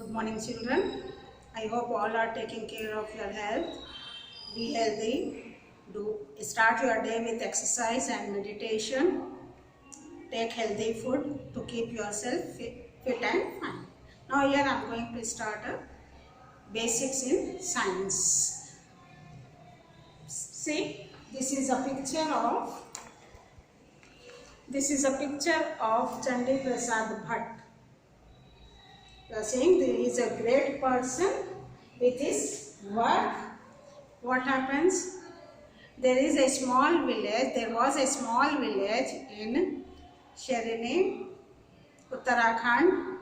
Good morning, children. I hope all are taking care of your health. Be healthy. Do start your day with exercise and meditation. Take healthy food to keep yourself fit and fine. Now here I am going to start a basics in science. See, this is a picture of Chandi Prasad Bhatt. You are saying there is a great person with his work. What happens? There was a small village in Sharini, Uttarakhand,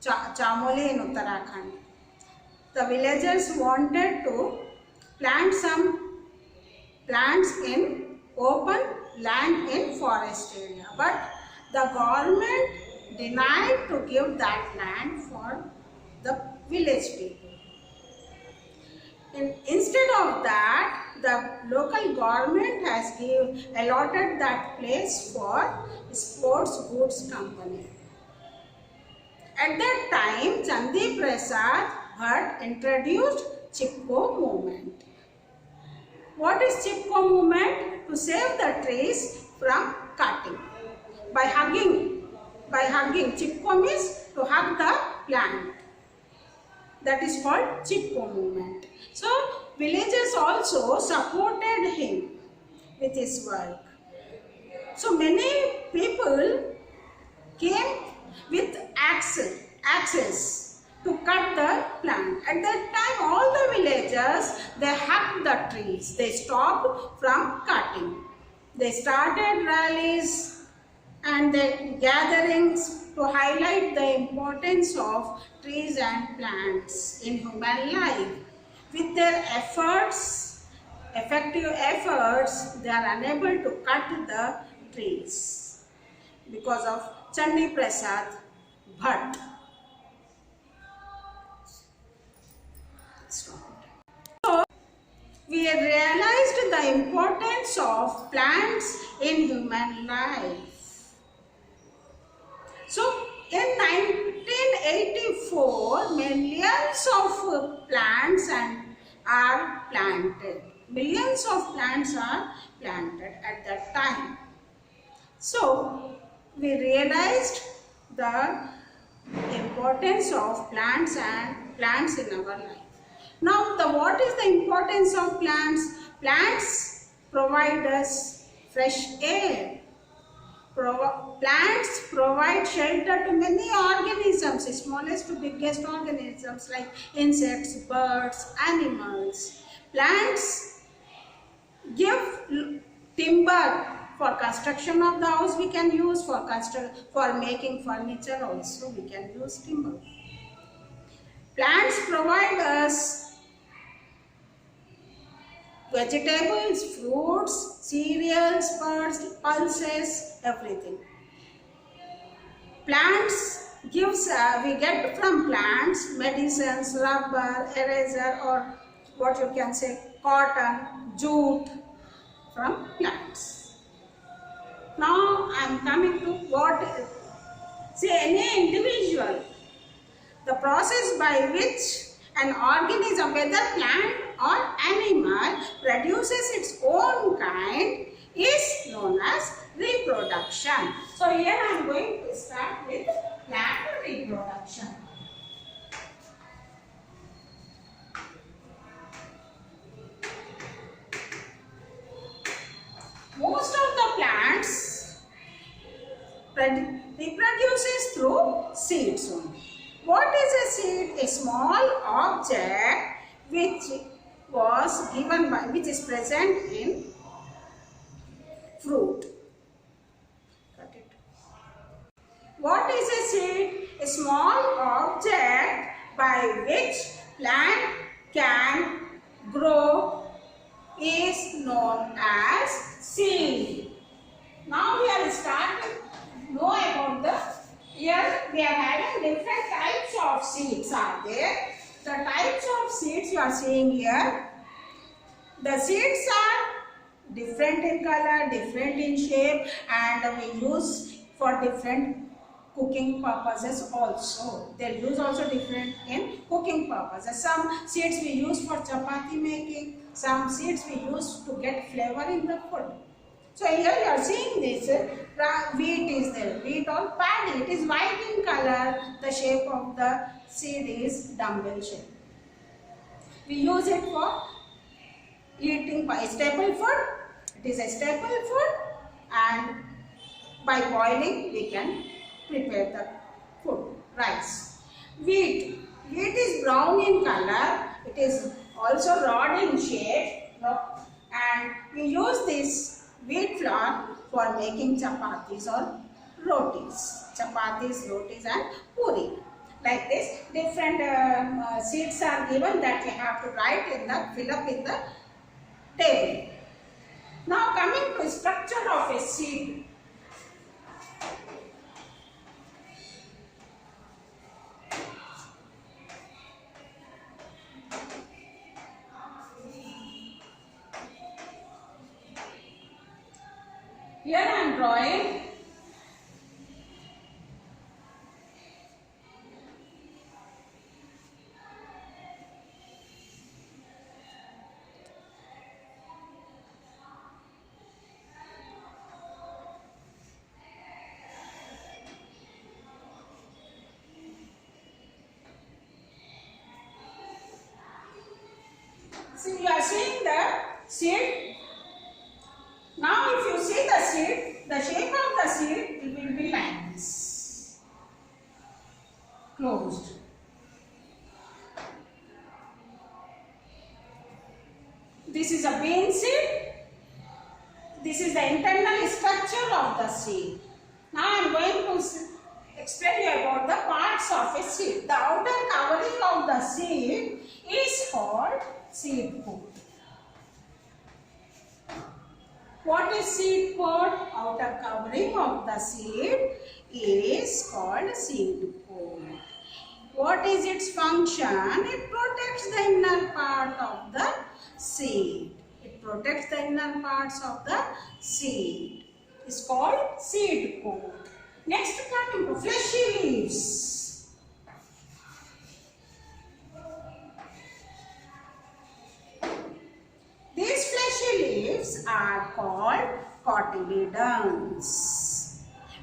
Chamoli in Uttarakhand. The villagers wanted to plant some plants in open land in forest area, but the government denied to give that land for the village people. Instead of that, the local government has allotted that place for sports goods company. At that time, Chandi Prasad Bhatt introduced Chipko movement. What is Chipko movement? To save the trees from cutting by hugging. Chipko means to hug the plant. That is called Chipko movement. So villagers also supported him with his work. So many people came with axes to cut the plant. At that time, all the villagers, they hugged the trees. They stopped from cutting. They started rallies and the gatherings to highlight the importance of trees and plants in human life. With their effective efforts, they are unable to cut the trees because of Chandi Prasad Bhatt. So, we realized the importance of plants in human life. So, in 1984, millions of plants are planted. Millions of plants are planted at that time. So, we realized the importance of plants in our life. Now, what is the importance of plants? Plants provide us fresh air. Plants provide shelter to many organisms, smallest to biggest organisms like insects, birds, animals. Plants give timber for construction of the house. We can use for making furniture also. We can use timber. Plants provide us vegetables, fruits, cereals, pulses, everything. Plants we get from plants medicines, rubber, eraser, or what you can say, cotton, jute from plants. Now I am coming to any individual, the process by which an organism, whether plant or animal, produces its own kind is known as reproduction. So here I am going to start with plant reproduction. Most of the plants reproduces through seeds only. What is a seed? A small object which is present in fruit. Got it? What is a seed? A small object by which plant can grow is known as seed. Now we are starting to know about here we are having different types of seeds are there. The types of seeds you are seeing here. The seeds are different in color, different in shape, and we use for different cooking purposes also. Their use also different in purposes. Some seeds we use for chapati making, some seeds we use to get flavor in the food. So here you are seeing this wheat is there, wheat or paddy. It is white in color. The shape of the seed is dumbbell shape. We use it for eating by staple food. It is a staple food, and by boiling we can prepare the food. Rice. Wheat. Wheat is brown in color. It is also rod in shape. And we use this wheat flour for making chapatis or rotis. Chapatis, rotis and puri. Like this, different seeds are given that you have to write in the, fill up in the table. Now coming to structure of a seed. Here I am drawing see, you are seeing the seed. Now if you see the seed, the shape of the seed will be like this, closed. This is a bean seed. This is the internal structure of the seed. Now I am going to explain you about the parts of a seed. The outer covering of the seed is called seed pod. What is seed pod? Outer covering of the seed is called seed pod. What is its function? It protects the inner part of the seed. It protects the inner parts of the seed. It's called seed pod. Next, coming to fleshy leaves. These fleshy leaves are called cotyledons,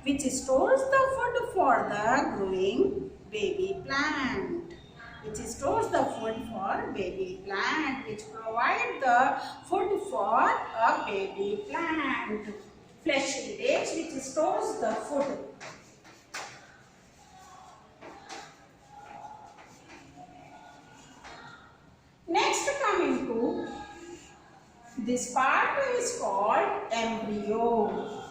which stores the food for the growing baby plant. Which stores the food for baby plant, which provide the food for a baby plant. Fleshy leaves which stores the food. Next, coming to this part is called embryo.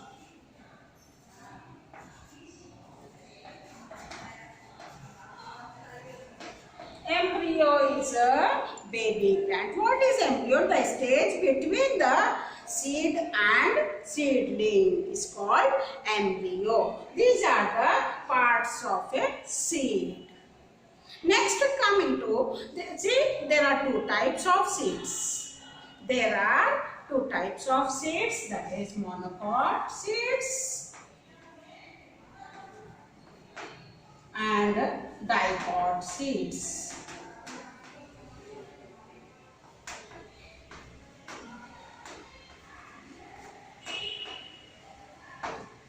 Embryo is a baby plant. What is embryo? The stage between the seed and seedling is called embryo. These are the parts of a seed. Next, coming to, see, there are two types of seeds. There are two types of seeds, that is monocot seeds and dicot seeds.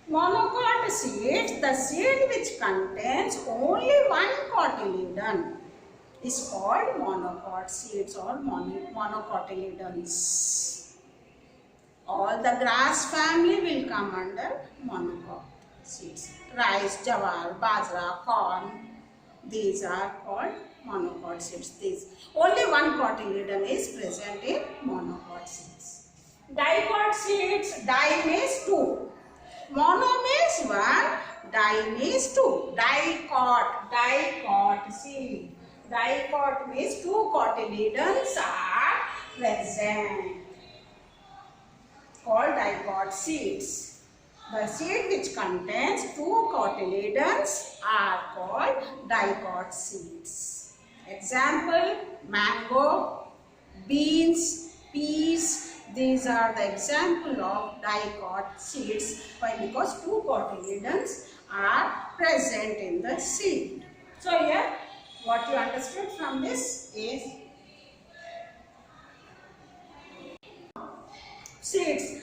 Monocot seeds, the seed which contains only one cotyledon, is called monocot seeds or monocotyledons. All the grass family will come under monocot seeds. Rice, jawar, bajra, corn, these are called monocot seeds. Only one cotyledon is present in monocot seeds. Dicot seeds, di means two. Mono means one, di means two. Dicot seed. Dicot means two cotyledons are present, called dicot seeds. The seed which contains two cotyledons are called dicot seeds. Example, mango, beans, peas. These are the example of dicot seeds. Why? Because two cotyledons are present in the seed. So here What you understood from this is seeds.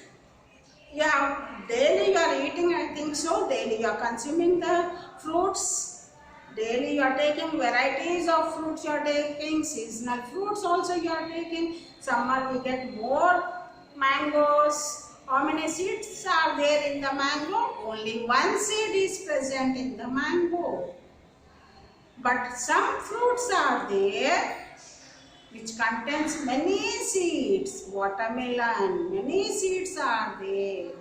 Yeah, daily you are eating, I think so. Daily you are consuming the fruits. Daily you are taking varieties of fruits, you are taking seasonal fruits also you are taking. Summer we get more mangoes. How many seeds are there in the mango? Only one seed is present in the mango. But some fruits are there which contains many seeds. Watermelon, many seeds are there.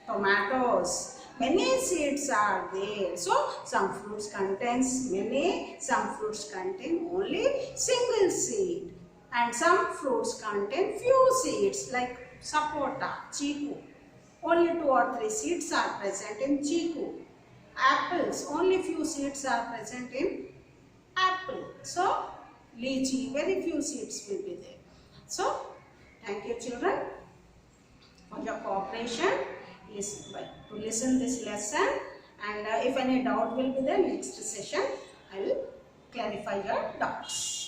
Tomatoes, many seeds are there. So some fruits contains many, some fruits contain only single seed, and some fruits contain few seeds like sapota, chiku. Only 2 or 3 seeds are present in chiku. Apples, only few seeds are present in apple. So lychee, very few seeds will be there. So thank you children for your cooperation to listen this lesson, and if any doubt will be there, next session I will clarify your doubts.